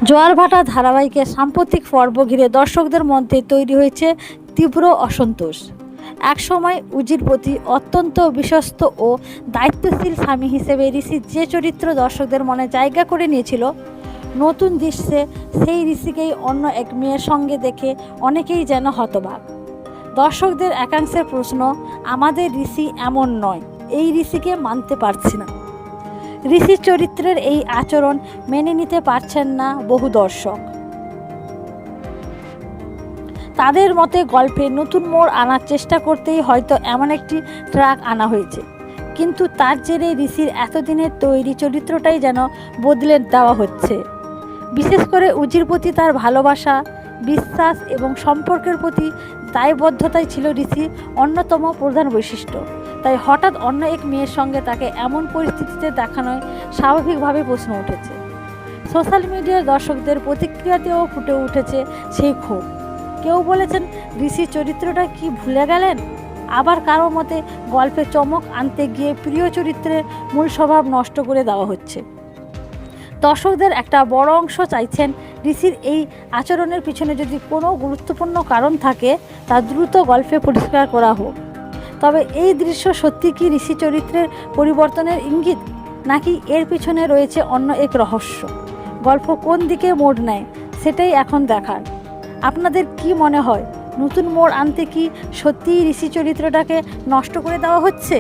জোয়ারভাটা ধারাবাহিকের সাম্প্রতিক পর্ব ঘিরে দর্শকদের মধ্যে তৈরি হয়েছে তীব্র অসন্তোষ। একসময় উজির প্রতি অত্যন্ত বিশ্বস্ত ও দায়িত্বশীল স্বামী হিসেবে ঋষি যে চরিত্র দর্শকদের মনে জায়গা করে নিয়েছিল, নতুন দৃশ্যে সেই ঋষিকেই অন্য এক মেয়ের সঙ্গে দেখে অনেকেই যেন হতবাক। দর্শকদের একাংশের প্রশ্ন, আমাদের ঋষি এমন নয়, এই ঋষিকে মানতে পারছি না। ঋষির চরিত্রের এই আচরণ মেনে নিতে পারছেন না বহু দর্শক। তাদের মতে গল্পে নতুন মোড় আনার চেষ্টা করতেই হয়তো এমন একটি ট্র্যাক আনা হয়েছে, কিন্তু তার জেরে ঋষির এতদিনের তৈরি চরিত্রটাই যেন বদলে দেওয়া হচ্ছে। বিশেষ করে উজির প্রতি তার ভালোবাসা, বিশ্বাস এবং সম্পর্কের প্রতি দায়বদ্ধতাই ছিল ঋষির অন্যতম প্রধান বৈশিষ্ট্য। তাই হঠাৎ অন্য এক মেয়ের সঙ্গে তাকে এমন পরিস্থিতিতে দেখানোয় স্বাভাবিকভাবে প্রশ্ন উঠেছে। সোশ্যাল মিডিয়ার দর্শকদের প্রতিক্রিয়াতেও ফুটে উঠেছে সেই ক্ষোভ। কেউ বলেছেন ঋষির চরিত্রটা কি ভুলে গেলেন, আবার কারো মতে গল্পে চমক আনতে গিয়ে প্রিয় চরিত্রের মূল স্বভাব নষ্ট করে দেওয়া হচ্ছে। দর্শকদের একটা বড় অংশ চাইছেন ঋষির এই আচরণের পিছনে যদি কোনো গুরুত্বপূর্ণ কারণ থাকে তা দ্রুত গল্পে পরিষ্কার করা হোক। তবে এই দৃশ্য সত্যি কি ঋষি চরিত্রের পরিবর্তনের ইঙ্গিত, নাকি এর পিছনে রয়েছে অন্য এক রহস্য? গল্প কোন দিকে মোড় নেয় সেটাই এখন দেখার। আপনাদের কি মনে হয়, নতুন মোড় আনতে কি সত্যিই ঋষি চরিত্রটাকে নষ্ট করে দেওয়া হচ্ছে?